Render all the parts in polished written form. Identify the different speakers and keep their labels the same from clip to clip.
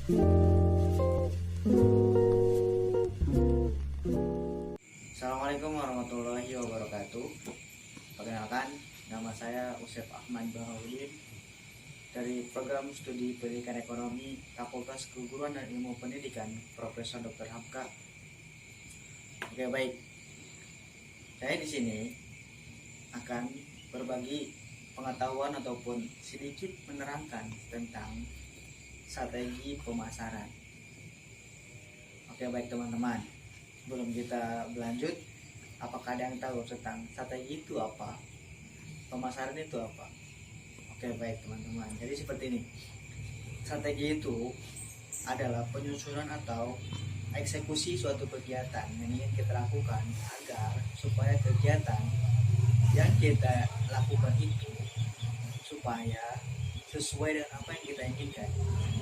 Speaker 1: Assalamualaikum warahmatullahi wabarakatuh. Perkenalkan, nama saya Usep Ahmad Baharudin dari Program Studi Pendidikan Ekonomi Fakultas Keguruan dan Ilmu Pendidikan Profesor Dr. Hamka. Oke, baik. Saya di sini akan berbagi pengetahuan ataupun sedikit menerangkan tentang strategi pemasaran. Oke, baik teman-teman. Sebelum kita berlanjut, apakah ada yang tahu tentang strategi itu apa? Pemasaran itu apa? Oke, baik teman-teman. Jadi seperti ini. Strategi itu adalah penyusunan atau eksekusi suatu kegiatan yang ingin kita lakukan agar supaya kegiatan yang kita lakukan itu supaya sesuai dengan apa yang kita inginkan.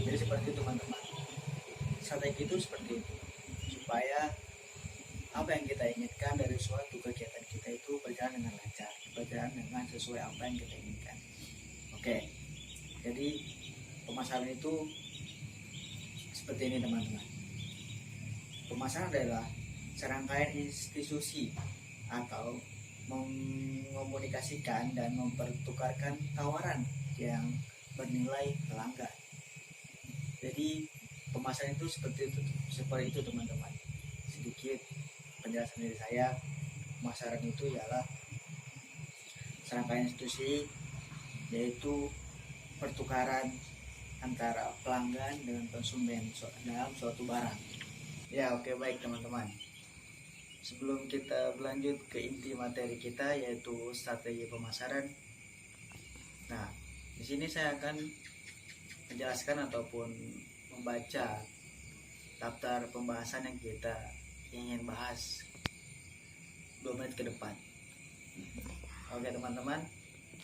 Speaker 1: Jadi seperti itu teman-teman. Strategi itu seperti itu. Supaya apa yang kita inginkan dari suatu kegiatan kita itu berjalan dengan lancar, berjalan dengan sesuai apa yang kita inginkan. Oke, jadi pemasaran itu seperti ini teman-teman. Pemasaran adalah serangkaian institusi atau mengomunikasikan dan mempertukarkan tawaran yang bernilai pelanggan. Jadi pemasaran itu seperti itu teman-teman. Sedikit penjelasan dari saya, pemasaran itu ialah serangkaian institusi, yaitu pertukaran antara pelanggan dengan konsumen dalam suatu barang. Ya, oke, baik teman-teman. Sebelum kita berlanjut ke inti materi kita, yaitu strategi pemasaran. Nah, di sini saya akan menjelaskan ataupun membaca daftar pembahasan yang kita ingin bahas 2 menit ke depan. Oke teman-teman,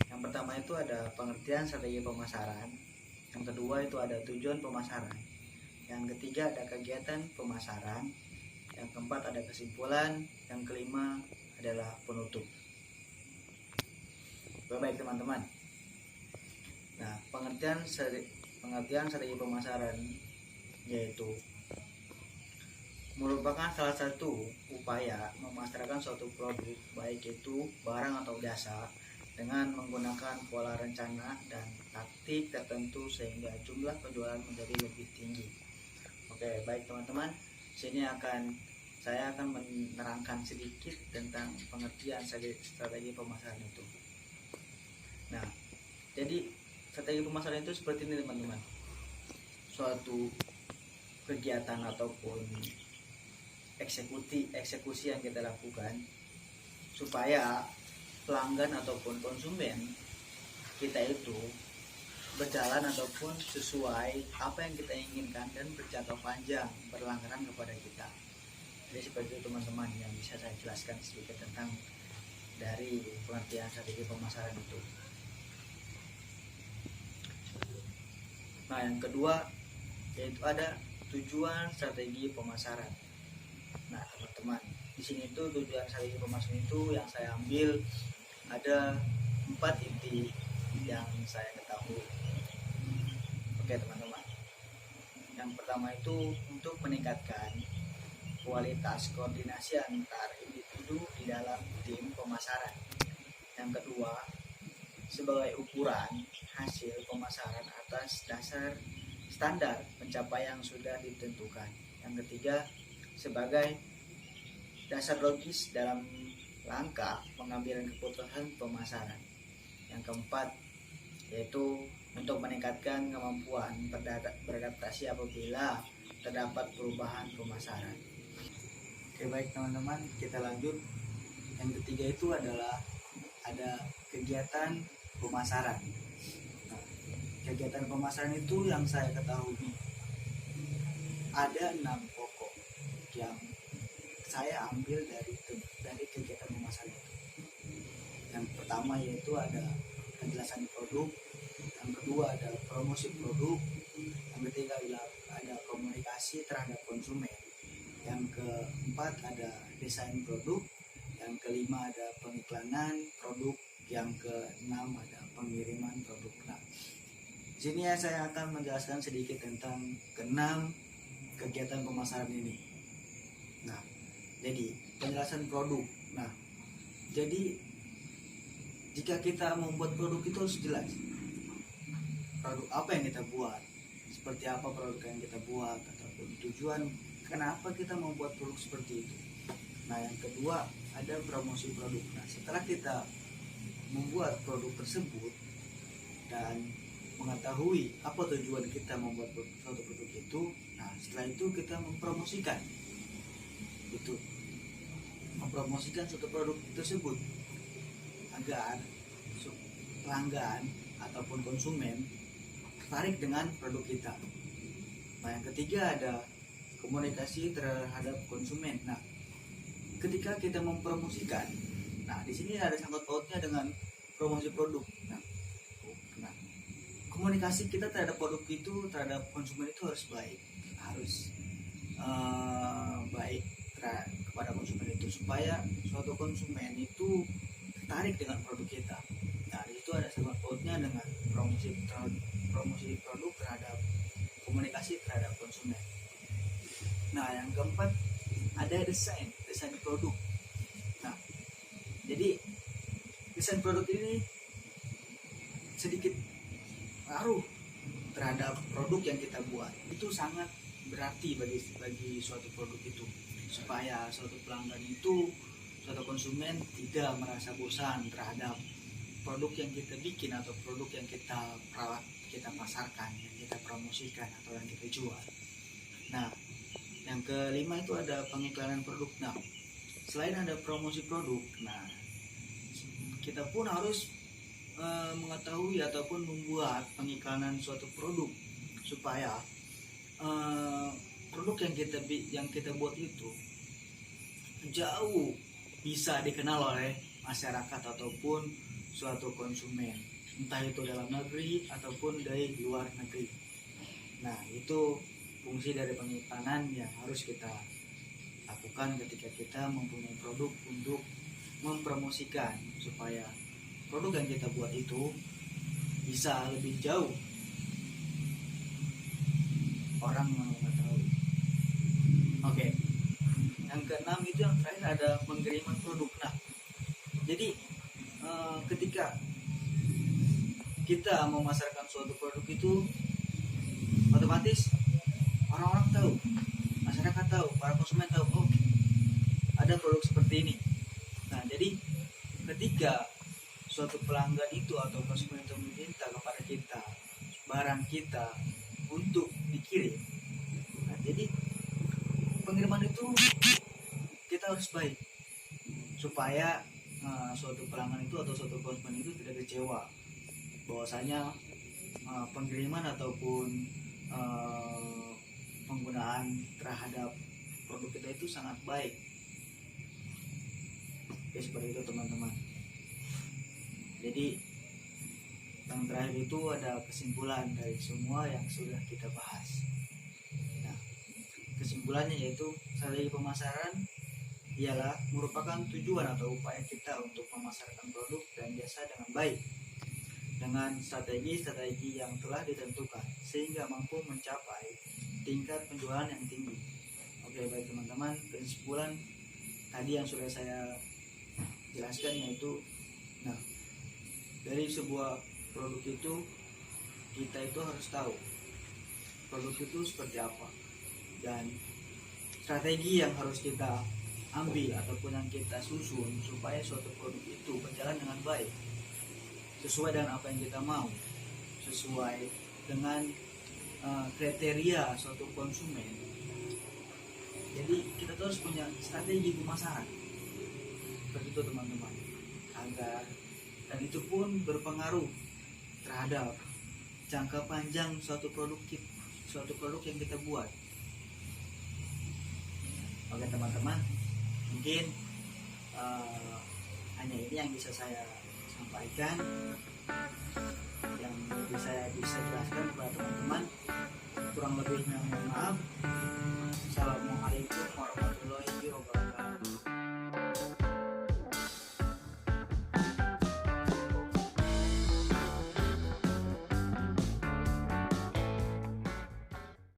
Speaker 1: yang pertama itu ada pengertian strategi pemasaran, yang kedua itu ada tujuan pemasaran, yang ketiga ada kegiatan pemasaran, yang keempat ada kesimpulan, yang kelima adalah penutup. Baik teman-teman. Nah, pengertian strategi pemasaran yaitu merupakan salah satu upaya memasarkan suatu produk, baik itu barang atau jasa, dengan menggunakan pola rencana dan taktik tertentu sehingga jumlah penjualan menjadi lebih tinggi. Oke, baik teman-teman, sini saya akan menerangkan sedikit tentang pengertian strategi pemasaran itu. Nah, jadi strategi pemasaran itu seperti ini teman-teman. Suatu kegiatan ataupun eksekusi yang kita lakukan supaya pelanggan ataupun konsumen kita itu berjalan ataupun sesuai apa yang kita inginkan dan berjangka panjang berlangganan kepada kita. Jadi seperti itu teman-teman yang bisa saya jelaskan sedikit tentang dari pengertian strategi pemasaran itu. Nah, yang kedua yaitu ada tujuan strategi pemasaran. Nah, teman-teman, di sini tuh tujuan strategi pemasaran itu yang saya ambil ada 4 inti yang saya ketahui. Oke teman-teman, yang pertama itu untuk meningkatkan kualitas koordinasi antar individu di dalam tim pemasaran. Yang kedua, sebagai ukuran hasil pemasaran atas dasar standar pencapaian yang sudah ditentukan. Yang ketiga, sebagai dasar logis dalam langkah pengambilan keputusan pemasaran. Yang keempat, yaitu untuk meningkatkan kemampuan beradaptasi apabila terdapat perubahan pemasaran. Oke, baik teman-teman, kita lanjut. Yang ketiga itu adalah ada kegiatan pemasaran. Nah, kegiatan pemasaran itu yang saya ketahui ada 6 pokok yang saya ambil dari kegiatan pemasaran itu. Yang pertama yaitu ada penjelasan produk, yang kedua ada promosi produk, yang ketiga ada komunikasi terhadap konsumen, yang keempat ada desain produk, yang kelima ada pengiklanan produk, yang keenam ada pengiriman produk. Nah, Sini ya saya akan menjelaskan sedikit tentang keenam kegiatan pemasaran ini. Nah, jadi penjelasan produk. Nah, jadi jika kita membuat produk itu harus jelas produk apa yang kita buat, seperti apa produk yang kita buat, ataupun tujuan kenapa kita membuat produk seperti itu. Nah, yang kedua ada promosi produk. Nah, setelah kita membuat produk tersebut dan mengetahui apa tujuan kita membuat suatu produk itu, nah setelah itu kita mempromosikan suatu produk tersebut agar pelanggan ataupun konsumen tertarik dengan produk kita. Nah, yang ketiga ada komunikasi terhadap konsumen. Nah, ketika kita mempromosikan, nah di sini ada sangkut pautnya dengan promosi produk. Nah, komunikasi kita terhadap produk itu, terhadap konsumen itu harus baik, baik kepada konsumen itu, supaya suatu konsumen itu tertarik dengan produk kita. Nah, itu ada sangkut pautnya dengan promosi produk terhadap komunikasi terhadap konsumen. Nah, yang keempat ada desain produk. Nah, jadi desain produk ini sedikit ngaruh terhadap produk yang kita buat. Itu sangat berarti bagi suatu produk itu, supaya suatu pelanggan itu, suatu konsumen tidak merasa bosan terhadap produk yang kita bikin atau produk yang kita pasarkan, yang kita promosikan atau yang kita jual. Nah, yang kelima itu ada pengiklanan produk. Nah, selain ada promosi produk, nah kita pun harus mengetahui ataupun membuat pengiklanan suatu produk supaya produk yang kita buat itu jauh bisa dikenal oleh masyarakat ataupun suatu konsumen, entah itu dalam negeri ataupun dari luar negeri. Nah, itu fungsi dari pengiklanan yang harus kita lakukan ketika kita mempunyai produk untuk mempromosikan, supaya produk yang kita buat itu bisa lebih jauh orang mengetahui. Oke. Yang keenam itu yang terakhir ada pengiriman produk. Nah, jadi ketika kita memasarkan suatu produk itu, otomatis orang-orang tahu, masyarakat tahu, para konsumen tahu, oh ada produk seperti ini. Nah, jadi ketika suatu pelanggan itu atau konsumen itu meminta kepada kita barang kita untuk dikirim, nah jadi pengiriman itu kita harus baik supaya suatu pelanggan itu atau suatu konsumen itu tidak kecewa bahwasanya pengiriman ataupun penggunaan terhadap produk kita itu sangat baik. Oke, seperti itu teman-teman. Jadi yang terakhir itu ada kesimpulan dari semua yang sudah kita bahas. Nah, kesimpulannya yaitu strategi pemasaran ialah merupakan tujuan atau upaya kita untuk memasarkan produk dan jasa dengan baik dengan strategi yang telah ditentukan sehingga mampu mencapai tingkat penjualan yang tinggi. Oke, baik teman-teman, kesimpulan tadi yang sudah saya jelaskan yaitu, nah dari sebuah produk itu kita itu harus tahu produk itu seperti apa dan strategi yang harus kita ambil ataupun yang kita susun supaya suatu produk itu berjalan dengan baik sesuai dengan apa yang kita mau, sesuai dengan kriteria suatu konsumen. Jadi kita harus punya strategi pemasaran seperti itu teman-teman, agar dan itu pun berpengaruh terhadap jangka panjang suatu produk yang kita buat. Oke teman-teman, mungkin hanya ini yang bisa saya sampaikan, yang bisa jelaskan kepada teman-teman. Kurang lebihnya mohon maaf. Assalamualaikum warahmatullahi wabarakatuh.